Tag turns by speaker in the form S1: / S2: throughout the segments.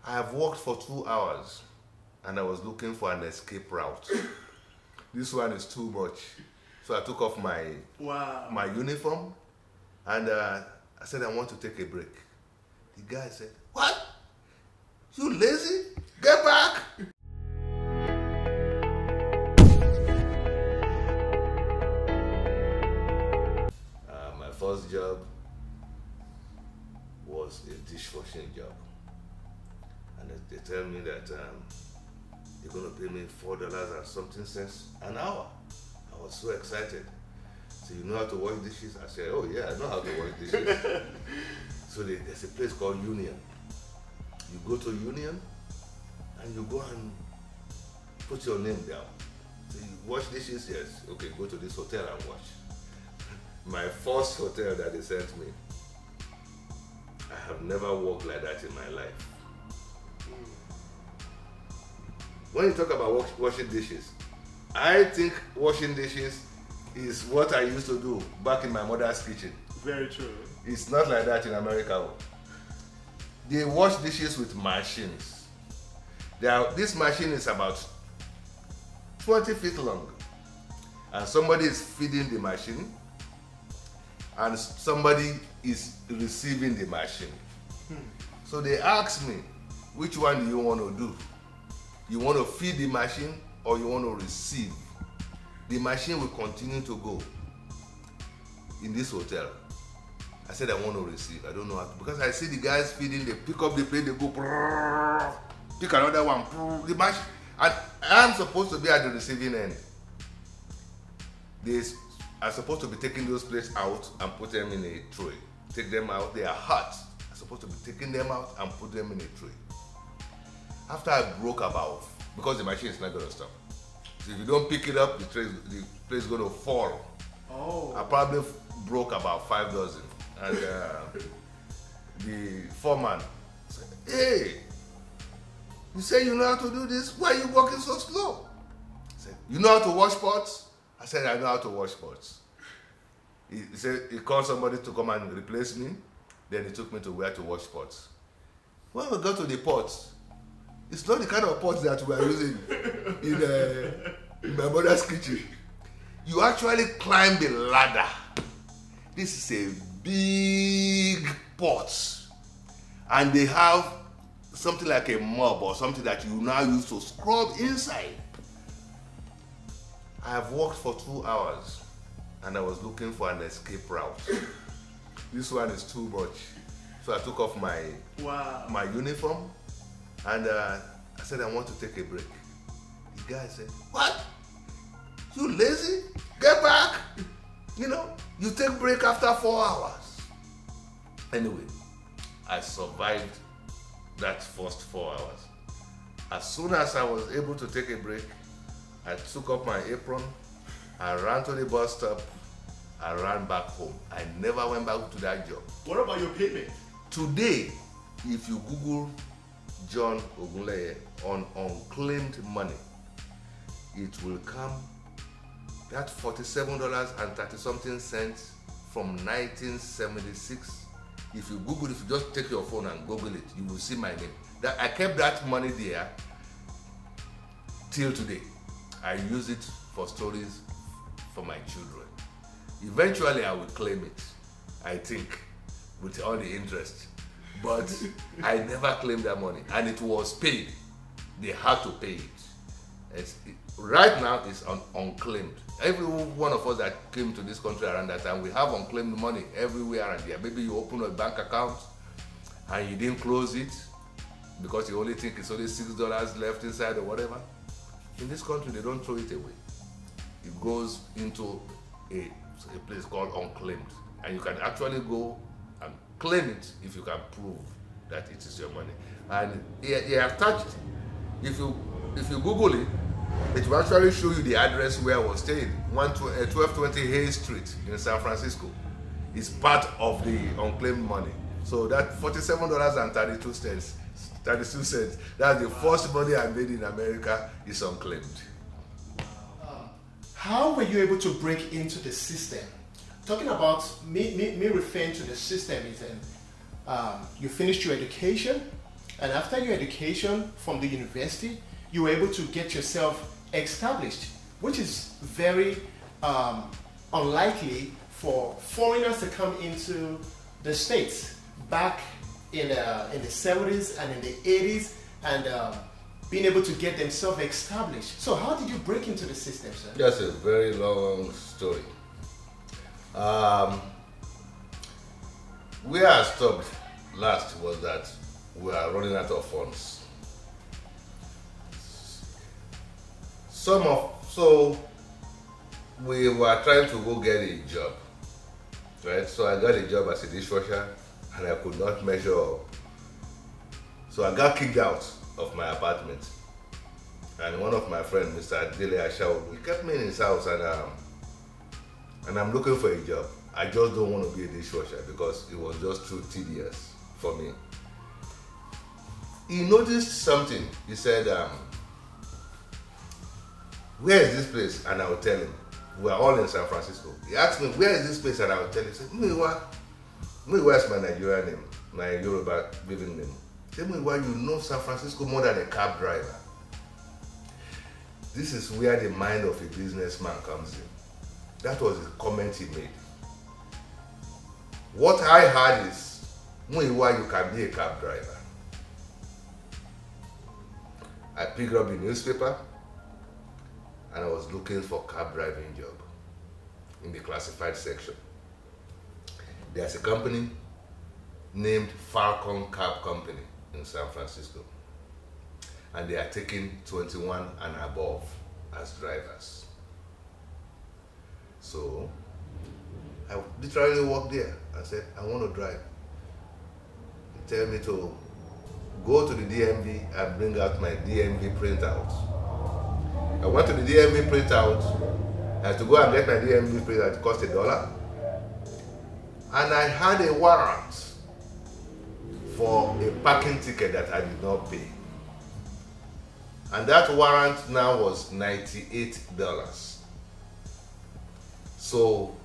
S1: I have walked for 2 hours and I was looking for an escape route. This one is too much. So I took off my uniform and I said, I want to take a break. The guy said, "What? You lazy? Get back!" My first job was a dishwashing job. And they tell me that they're going to pay me $4 and something cents an hour. I was so excited. So, you know how to wash dishes? I said, oh yeah, I know how to wash dishes. So there's a place called Union. You go to Union and you go and put your name down. So you wash dishes, yes. Okay, go to this hotel and wash. My first hotel that they sent me, I have never worked like that in my life. When you talk about washing dishes, I think washing dishes is what I used to do back in my mother's kitchen.
S2: Very true.
S1: It's not like that in America. They wash dishes with machines. This machine is about 20 feet long. And somebody is feeding the machine and somebody is receiving the machine. So they asked me, which one do you want to do? You want to feed the machine or you want to receive? The machine will continue to go in this hotel. I said I want to receive. I don't know how to, because I see the guys feeding, they pick up the plate, they go, pick another one, the machine. And I'm supposed to be at the receiving end. They are supposed to be taking those plates out and put them in a tray. Take them out, they are hot. I'm supposed to be taking them out and put them in a tray. After I broke about, because the machine is not going to stop. So if you don't pick it up, the plate is going to fall.
S2: Oh.
S1: I probably broke about 5 dozen. And the foreman said, "Hey, you say you know how to do this? Why are you walking so slow?" I said, "You know how to wash pots?" I said, "I know how to wash pots." He said he called somebody to come and replace me. Then he took me to where to wash pots. When we got to the pots, it's not the kind of pots that we are using in my mother's kitchen. You actually climb the ladder. This is a big pot. And they have something like a mop or something that you now use to scrub inside. I have walked for 2 hours and I was looking for an escape route. This one is too much. So I took off my uniform and I said, I want to take a break. The guy said, "What? You lazy? Get back! You know, you take break after 4 hours." Anyway, I survived that first 4 hours. As soon as I was able to take a break, I took up my apron, I ran to the bus stop, I ran back home. I never went back to that job.
S2: What about your payment?
S1: Today, if you Google John Ogunleye on unclaimed money, it will come that $47.30-something from 1976. If you Google, if you just take your phone and Google it, you will see my name. I kept that money there till today. I use it for stories for my children. Eventually, I will claim it, I think, with all the interest. But I never claimed that money, and it was paid. They had to pay it. Right now, it's unclaimed. Every one of us that came to this country around that time, we have unclaimed money everywhere and there. Maybe you open a bank account and you didn't close it because you only think it's only $6 left inside or whatever. In this country, they don't throw it away. It goes into a place called unclaimed, and you can actually go and claim it if you can prove that it is your money. And they are attached. If you Google it, it will actually show you the address where I was staying, 1220 Hayes Street in San Francisco. It's part of the unclaimed money. So that $47.32, that's the first money I made in America, is unclaimed.
S2: How were you able to break into the system? Talking about me referring to the system is you finished your education And after your education from the university, you were able to get yourself established, which is very unlikely for foreigners to come into the States back in the 70s and in the 80s and being able to get themselves established. So how did you break into the system, sir?
S1: That's a very long story. Where I stopped last was that we are running out of funds. So we were trying to go get a job, right? So I got a job as a dishwasher and I could not measure up. So I got kicked out of my apartment. And one of my friends, Mr. Dele Ashaw, he kept me in his house and I'm looking for a job. I just don't want to be a dishwasher because it was just too tedious for me. He noticed something. He said, where is this place? And I would tell him. We are all in San Francisco. He asked me, where is this place? And I would tell him. He said, Muiwa is my Nigerian name, my Yoruba living name. He said, Muiwa, you know San Francisco more than a cab driver. This is where the mind of a businessman comes in. That was the comment he made. What I heard is, Muiwa, you can be a cab driver. I picked up the newspaper and I was looking for cab driving job in the classified section. There's a company named Falcon Cab Company in San Francisco, and they are taking 21 and above as drivers. So I literally walked there and said, I want to drive. He tell me to go to the DMV and bring out my DMV printout. I went to the DMV printout. I had to go and get my DMV printout. It cost $1. And I had a warrant for a parking ticket that I did not pay. And that warrant now was $98. So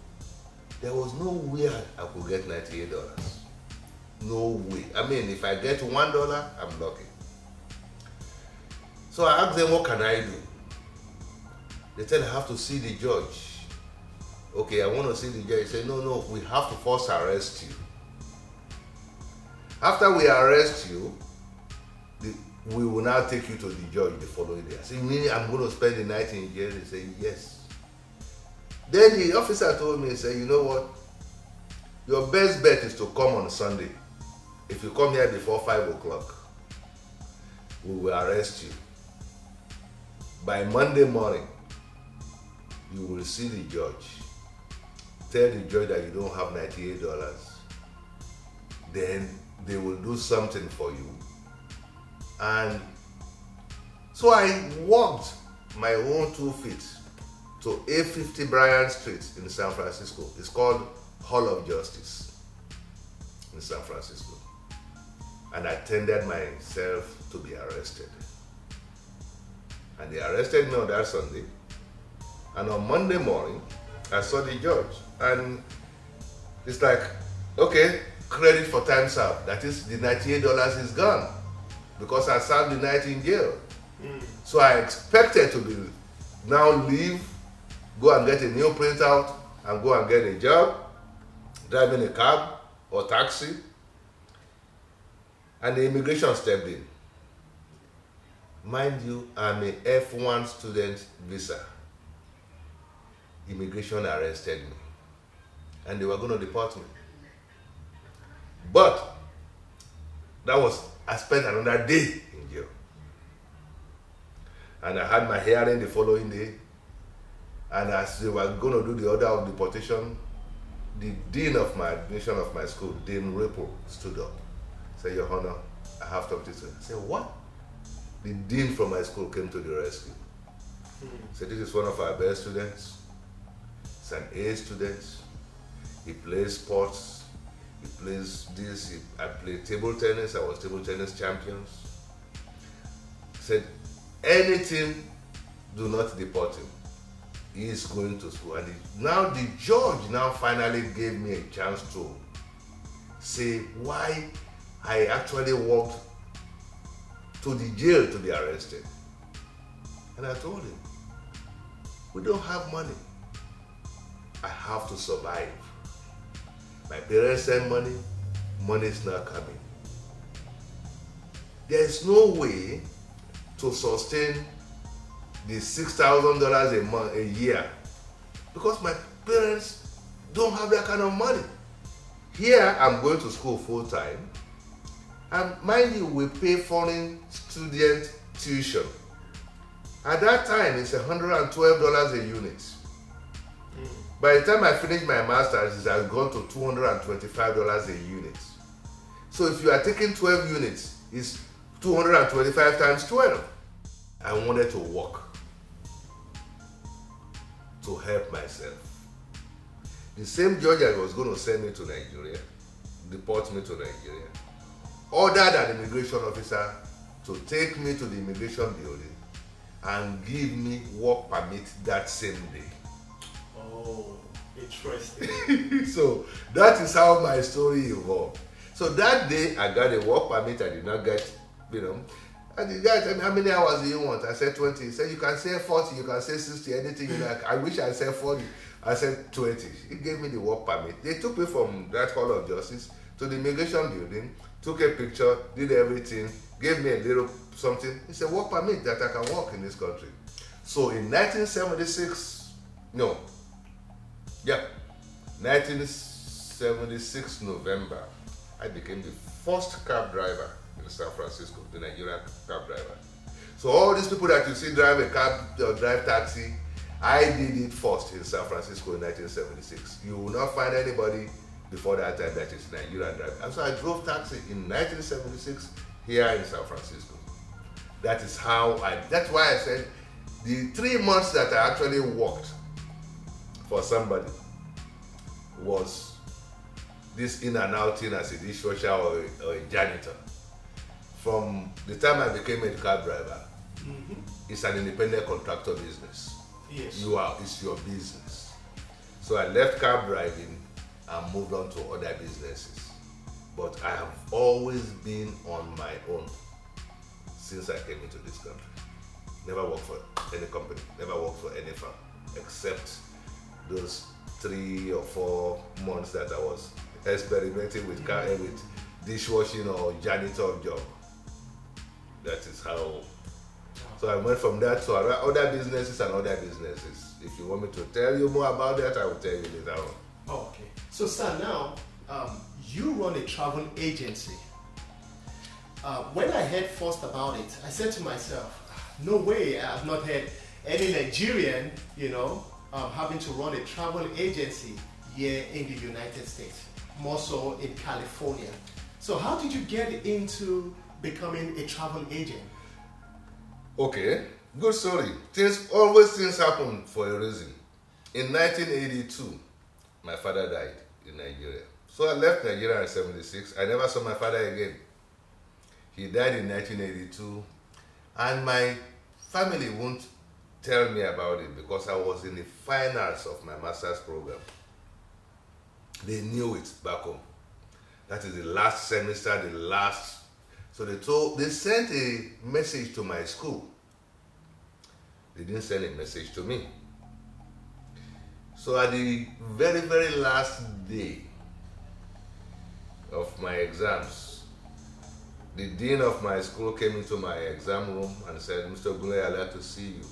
S1: there was no way I could get $98. No way. I mean, if I get $1, I'm lucky. So I asked them, what can I do? They said, I have to see the judge. Okay, I want to see the judge. He said, no, we have to first arrest you. After we arrest you, we will now take you to the judge the following day. I said, meaning I'm going to spend the night in jail? He said, yes. Then the officer told me, he said, you know what? Your best bet is to come on Sunday. If you come here before 5 o'clock, we will arrest you. By Monday morning, you will see the judge. Tell the judge that you don't have $98. Then they will do something for you. And so I walked my own 2 feet to 850 Bryant Street in San Francisco. It's called Hall of Justice in San Francisco. And I tendered myself to be arrested. And they arrested me on that Sunday. And on Monday morning, I saw the judge. And it's like, okay, credit for time served. That is, the $98 is gone because I served the night in jail. So I expected to be now leave, go and get a new printout, and go and get a job, driving a cab or taxi. And the immigration stepped in. Mind you, I'm a F1 student visa. Immigration arrested me. And they were going to deport me. But I spent another day in jail. And I had my hearing the following day. And as they were going to do the order of deportation, the dean of my admission of my school, Dean Ripple, stood up. Said, Your Honor, I have to talk to you. I said, what? The dean from my school came to the rescue. Said, this is one of our best students. He's an A student. He plays sports. He plays this. I play table tennis. I was table tennis champions. He said, anything, do not deport him. He is going to school. And now the judge now finally gave me a chance to say why I actually walked to the jail to be arrested. And I told him, we don't have money. I have to survive. My parents send money, money is not coming. There is no way to sustain the $6,000 a month, a year, because my parents don't have that kind of money. Here, I'm going to school full time, and mind you, we pay foreign student tuition. At that time, it's $112 a unit. By the time I finished my master's, it has gone to $225 a unit. So if you are taking 12 units, it's 225 times 12. I wanted to work to help myself. The same judge that was going to send me to Nigeria, deport me to Nigeria, ordered an immigration officer to take me to the immigration building and give me work permit that same day.
S2: Oh, interesting.
S1: So that is how my story evolved. So that day I got a work permit. I did not get, and the guy told me, how many hours do you want? I said 20. He said, you can say 40, you can say 60, anything you like. I wish I said 40. I said 20. He gave me the work permit. They took me from that Hall of Justice to the immigration building, took a picture, did everything, gave me a little something. It's a work permit that I can work in this country. So in 1976 November, I became the first cab driver in San Francisco, the Nigerian cab driver. So all these people that you see drive a cab or drive taxi, I did it first in San Francisco in 1976. You will not find anybody before that time that is Nigerian driver. And so I drove taxi in 1976 here in San Francisco. That is how that's why I said the 3 months that I actually worked for somebody was this in and out thing as a dishwasher or a janitor. From the time I became a cab driver, it's an independent contractor business.
S2: Yes.
S1: It's your business. So I left cab driving and moved on to other businesses. But I have always been on my own since I came into this country. Never worked for any company, never worked for any firm, except those 3 or 4 months that I was experimenting with dishwashing or janitor job. That is how. So I went from that to other businesses and other businesses. If you want me to tell you more about that, I will tell you later on.
S2: Okay. So, sir, now you run a travel agency. When I heard first about it, I said to myself, no way, I have not heard any Nigerian, having to run a travel agency here in the United States, more so in California. So how did you get into becoming a travel agent?
S1: Okay, good story. Things happen for a reason. In 1982, my father died in Nigeria. So I left Nigeria in 1976. I never saw my father again. He died in 1982, and my family won't tell me about it because I was in the finals of my master's program. They knew it back home. That is the last semester, So they sent a message to my school. They didn't send a message to me. So at the very, very last day of my exams, the dean of my school came into my exam room and said, Mr. Gule, I'd like to see you.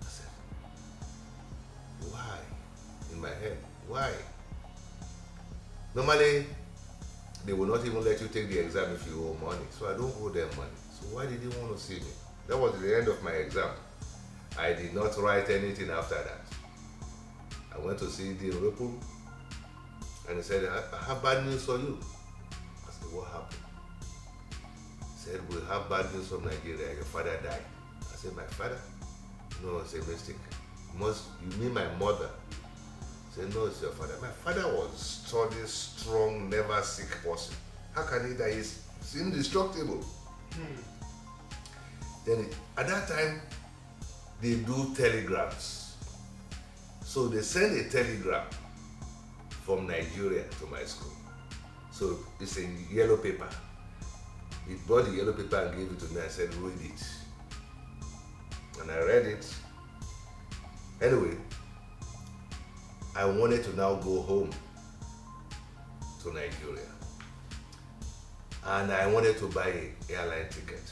S1: I said, why? In my head, why? Normally, they will not even let you take the exam if you owe money. So I don't owe them money. So why did you want to see me? That was the end of my exam. I did not write anything after that. I went to see Dean Ripple, and he said, I have bad news for you. I said, what happened? He said, we have bad news from Nigeria. Your father died. I said, my father? No, it's a mistake. You mean my mother? I said, no, it's your father. My father was a sturdy, strong, never sick person. How can he die? He's indestructible. Then at that time, they do telegrams. So they send a telegram from Nigeria to my school. So it's a yellow paper. He brought the yellow paper and gave it to me and said, read it. And I read it. Anyway, I wanted to now go home to Nigeria. And I wanted to buy an airline ticket.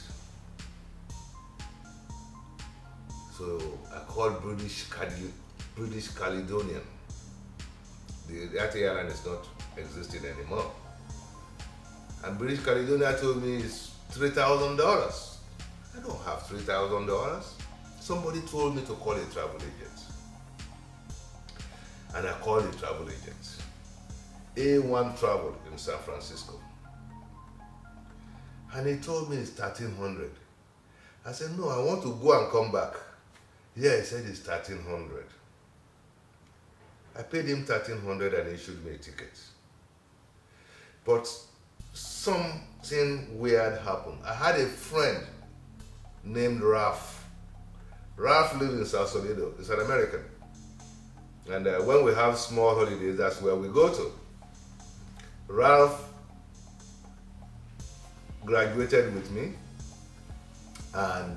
S1: So I called British Caledonian. That airline is not existing anymore. And British Caledonia told me it's $3,000. I don't have $3,000. Somebody told me to call a travel agent. And I called a travel agent. A1 Travel in San Francisco. And he told me it's $1,300. I said, no, I want to go and come back. Yeah, he said it's $1,300. I paid him $1,300 and he issued me a ticket. But something weird happened. I had a friend named Ralph. Ralph lives in South Toledo. He's an American. And when we have small holidays, that's where we go to. Ralph graduated with me, and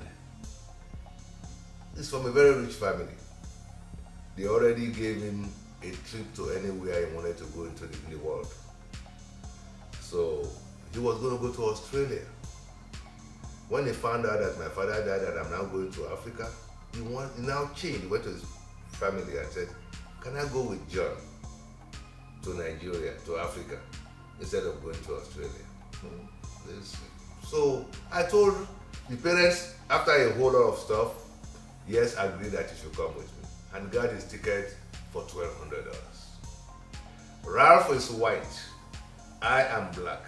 S1: he's from a very rich family. They already gave him a trip to anywhere he wanted to go in the world. So he was going to go to Australia. When he found out that my father died and I'm now going to Africa, he now changed. He went to his family and said, can I go with John to Nigeria, to Africa, instead of going to Australia? So I told the parents, after a whole lot of stuff, yes, agreed that he should come with me, and got his ticket for $1,200. Ralph is white. I am black.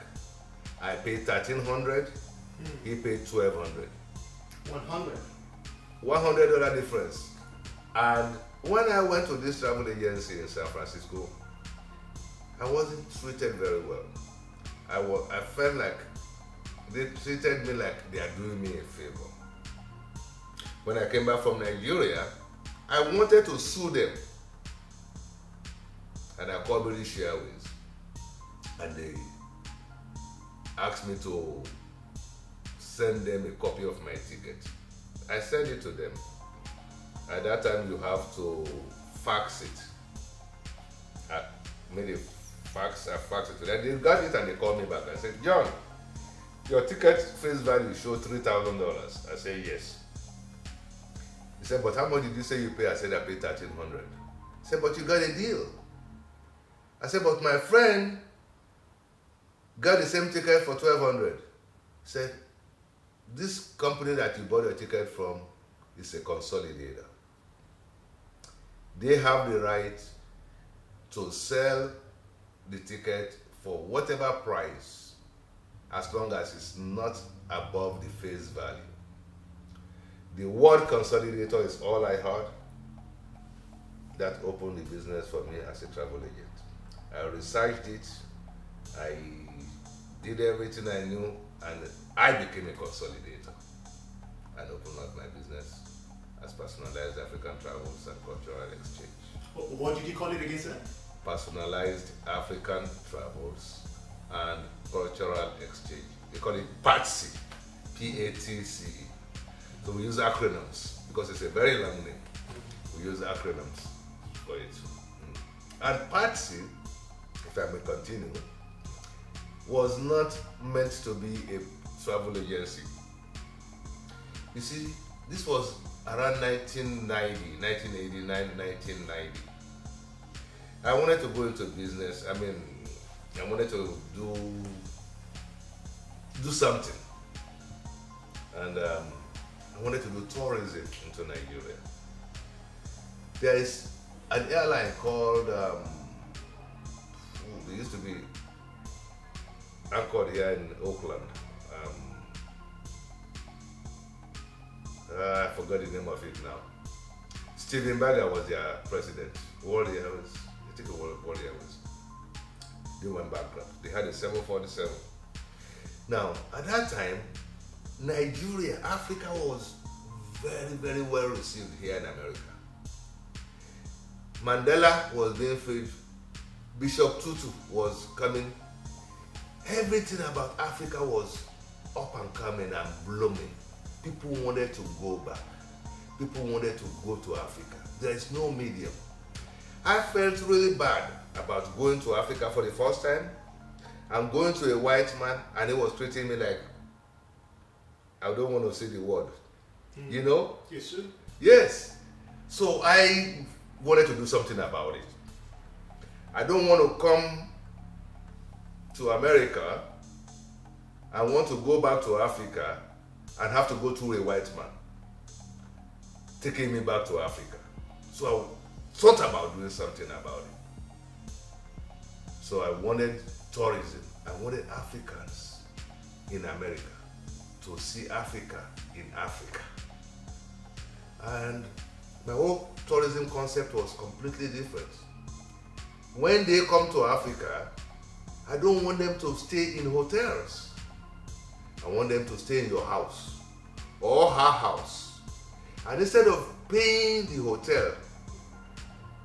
S1: I paid $1,300. He paid $1,200. $100 difference. And when I went to this travel agency in San Francisco, I wasn't treated very well. I felt like they treated me like they are doing me a favor. When I came back from Nigeria, I wanted to sue them. And I called British Airways. And they asked me to send them a copy of my ticket. I sent it to them. At that time, you have to fax it. I made a fax, I faxed it to them. They got it and they called me back. I said, John, your ticket face value showed $3,000. I said, yes. He said, but how much did you say you pay? I said, I paid $1,300. He said, but you got a deal. I said, but my friend got the same ticket for $1,200. He said, this company that you bought your ticket from is a consolidator. They have the right to sell the ticket for whatever price, as long as it's not above the face value. The word consolidator is all I heard. That opened the business for me as a travel agent. I researched it, I did everything I knew, and I became a consolidator and opened up my business as Personalized African Travels and Cultural Exchange.
S2: What did you call it again, sir?
S1: Personalized African Travels and Cultural Exchange. They call it Part2, P-A-T-C-E. So we use acronyms because it's a very long name. We use acronyms for it. And Part2, if I may continue, was not meant to be a travel agency. You see, this was around 1989, 1990. I wanted to go into business. I mean, I wanted to do something. And I wanted to do tourism into Nigeria. There is an airline called, they used to be anchored here in Oakland. I forgot the name of it now. Stephen Bagger was their president. World Airways, I think it was World Airways. They went bankrupt. They had a 747. Now, at that time, Nigeria, Africa was very, very well received here in America. Mandela was being freed. Bishop Tutu was coming. Everything about Africa was up and coming and blooming. People wanted to go back. People wanted to go to Africa. There is no medium. I felt really bad about going to Africa for the first time. I'm going to a white man and he was treating me like, I don't want to say the word. You know?
S2: Yes, sir.
S1: Yes. So I wanted to do something about it. I don't want to come to America and want to go back to Africa and have to go through a white man taking me back to Africa. So I thought about doing something about it. So I wanted tourism. I wanted Africans in America to see Africa in Africa. And my whole tourism concept was completely different. When they come to Africa, I don't want them to stay in hotels. I want them to stay in your house or her house. And instead of paying the hotel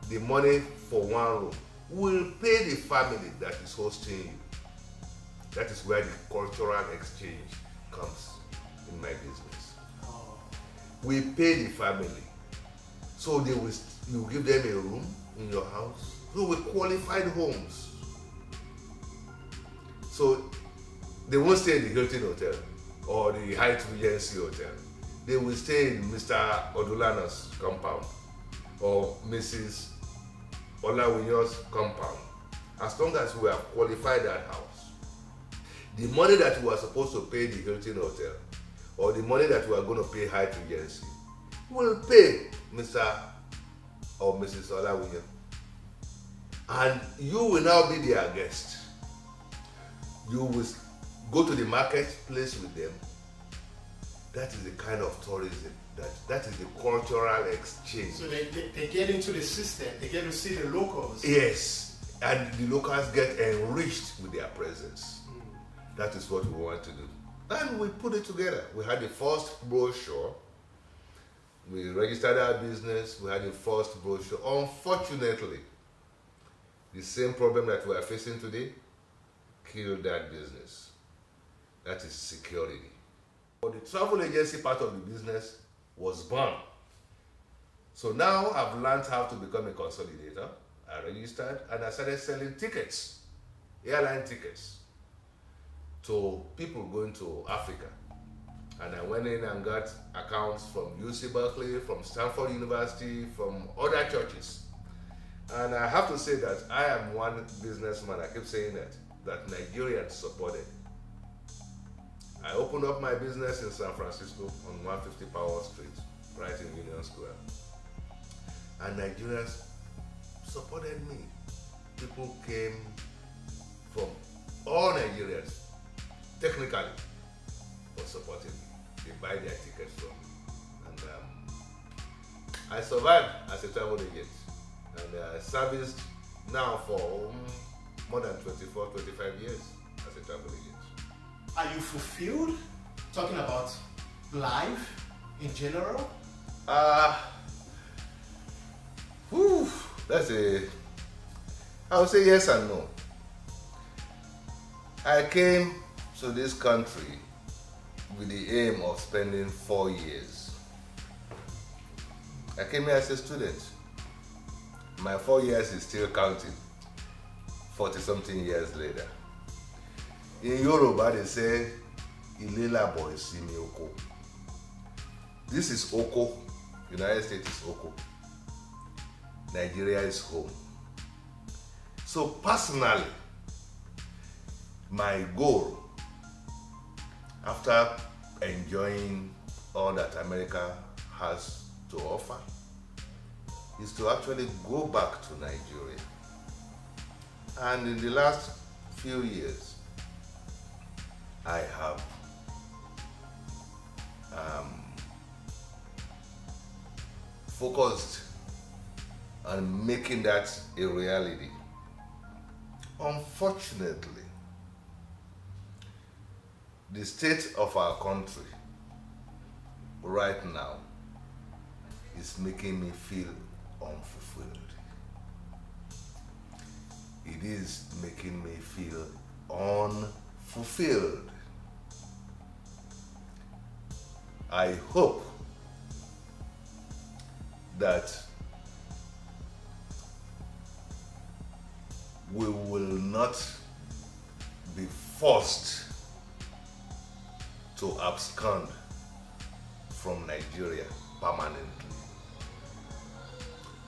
S1: the money for one room, we'll pay the family that is hosting you. That is where the cultural exchange comes in my business.
S2: Oh.
S1: We pay the family. So you give them a room in your house. So with qualified homes. So they won't stay in the Hilton Hotel or the Hyatt Regency Hotel. They will stay in Mr. Odulana's compound or Mrs. Olawinyo's compound, as long as we have qualified that house. The money that we are supposed to pay the Hilton Hotel or the money that we are going to pay Hyatt Regency, we'll pay Mr. or Mrs. Olawinyo. And you will now be their guest. You will go to the marketplace with them. That is the kind of tourism, that is the cultural exchange.
S2: So they get into the system, they get to see the locals.
S1: Yes, and the locals get enriched with their presence. That is what we want to do. And we put it together. We had the first brochure. We registered our business. We had the first brochure. Unfortunately, the same problem that we are facing today killed that business. That is security. But the travel agency part of the business was born. So now I've learned how to become a consolidator. I registered and I started selling tickets, airline tickets, to people going to Africa. And I went in and got accounts from UC Berkeley, from Stanford University, from other churches. And I have to say that I am one businessman, I keep saying that Nigerians supported. I opened up my business in San Francisco on 150 Powell Street, right in Union Square. And Nigerians supported me. People came from all Nigerians, technically, for supporting me. They buy their tickets from me. And I survived as a travel agent. And I serviced now for more than 24, 25 years as a travel agent.
S2: Are you fulfilled? Talking about life in general?
S1: I would say yes and no. I came to this country with the aim of spending 4 years. I came here as a student. My 4 years is still counting, 40-something years later. In Yoruba, they say, Ilela boy simi oko. This is Oko. United States is Oko. Nigeria is home. So personally, my goal, after enjoying all that America has to offer, is to actually go back to Nigeria. And in the last few years, I have focused on making that a reality. Unfortunately, the state of our country right now is making me feel unfulfilled. It is making me feel unfulfilled. I hope that we will not be forced to abscond from Nigeria permanently.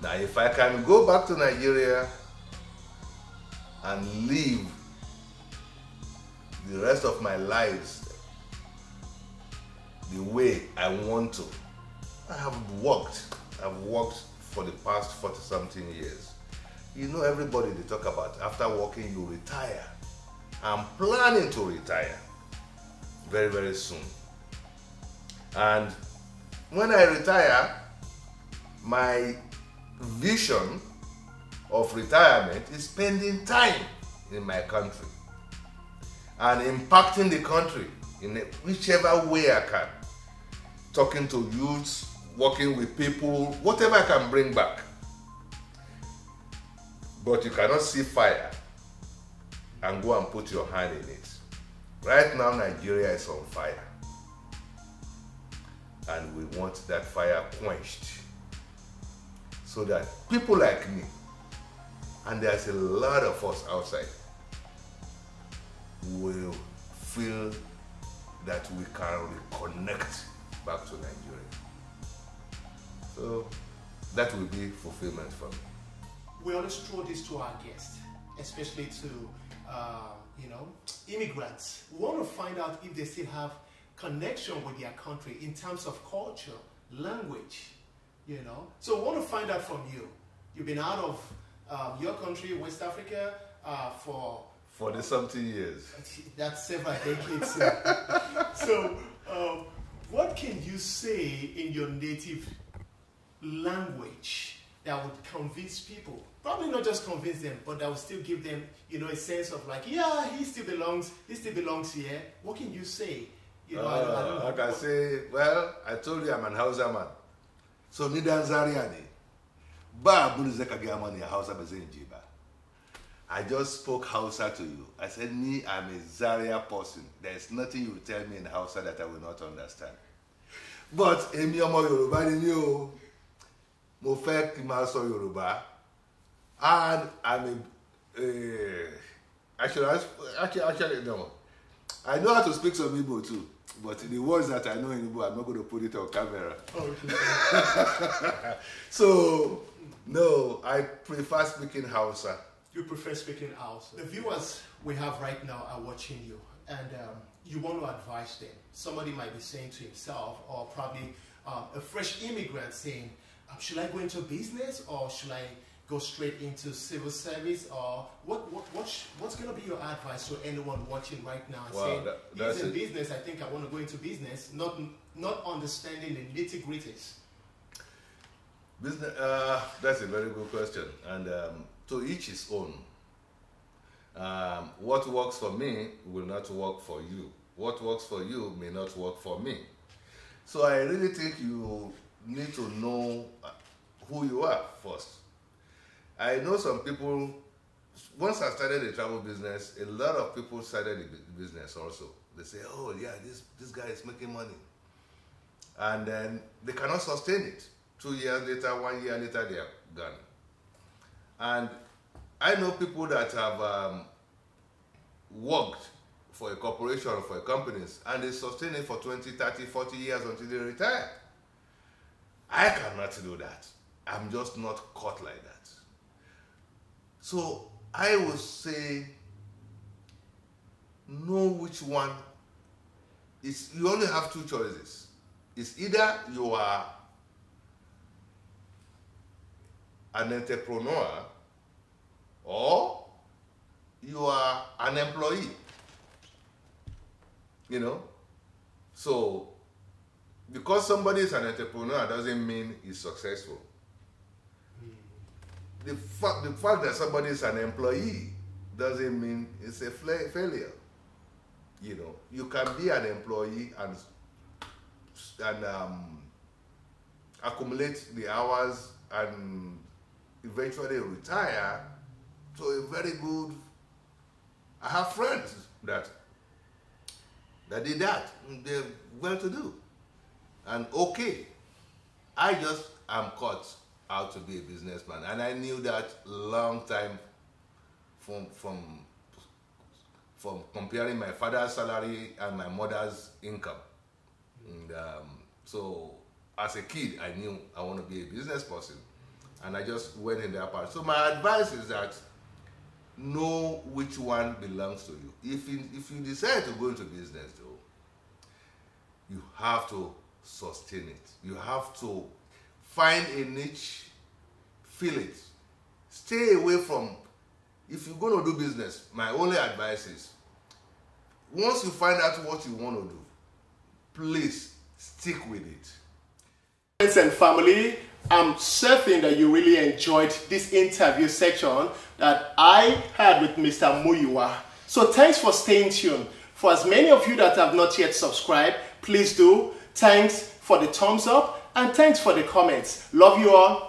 S1: Now, if I can go back to Nigeria and live the rest of my lives the way I want to, I've worked for the past 40-something years. You know, everybody they talk about, after working you retire. I'm planning to retire very, very soon. And when I retire, my vision of retirement is spending time in my country and impacting the country in whichever way I can. Talking to youths, working with people, whatever I can bring back. But you cannot see fire and go and put your hand in it. Right now, Nigeria is on fire. And we want that fire quenched. So that people like me, and there's a lot of us outside, will feel that we can reconnect back to Nigeria. So that will be fulfillment for me.
S2: We always throw this to our guests, especially to immigrants. We want to find out if they still have connection with their country in terms of culture, language, So we want to find out from you. You've been out of your country, West Africa, for
S1: 40-something years.
S2: That's several decades. So what can you say in your native language that would convince people? Probably not just convince them, but that will still give them, a sense of like, yeah, he still belongs here. What can you say? I don't know.
S1: I can say, well, I told you I'm an Hausa man. So Nidan Zariani. Ba Bulizeka Gamani Hausa Bazenjiba. I just spoke Hausa to you. I said, me, I'm a Zaria person. There's nothing you tell me in Hausa that I will not understand. But Emi Omo Yoruba ni o. Mo fẹ́ kí ma sọ Yoruba. And I'm actually no. I know how to speak some Igbo too, but the words that I know in Igbo, I'm not going to put it on camera. Okay. So, no, I prefer speaking Hausa.
S2: You prefer speaking Hausa. The viewers we have right now are watching you, and you want to advise them. Somebody might be saying to himself, or probably a fresh immigrant saying, should I go into business, or should I go straight into civil service, or what's going to be your advice to anyone watching right now and saying, he's in business, I think I want to go into business, not understanding the nitty-gritties?
S1: Business, that's a very good question, and to each his own. What works for me will not work for you. What works for you may not work for me. So I really think you need to know who you are first. I know some people, once I started the travel business, a lot of people started the business also. They say, oh yeah, this guy is making money. And then they cannot sustain it. 2 years later, 1 year later, they are gone. And I know people that have worked for a corporation or for companies, and they sustain it for 20, 30, 40 years until they retire. I cannot do that. I'm just not caught like that. So I would say, know which one is. You only have two choices. It's either you are an entrepreneur or you are an employee. So because somebody is an entrepreneur doesn't mean he's successful. The fact that somebody is an employee doesn't mean it's a failure. You can be an employee and accumulate the hours and eventually retire to a very good. I have friends that did that. They're well to do. And okay, I just am cut out to be a businessman, and I knew that long time from comparing my father's salary and my mother's income. And so as a kid, I knew I want to be a business person, and I just went in that path. So my advice is that know which one belongs to you. If you decide to go into business, though, you have to sustain it. You have to find a niche, fill it. Stay away from, if you're going to do business, my only advice is, once you find out what you want to do, please stick with it.
S2: Friends and family, I'm certain that you really enjoyed this interview section that I had with Mr. Muyiwa. So thanks for staying tuned. For as many of you that have not yet subscribed, please do. Thanks for the thumbs up and thanks for the comments. Love you all.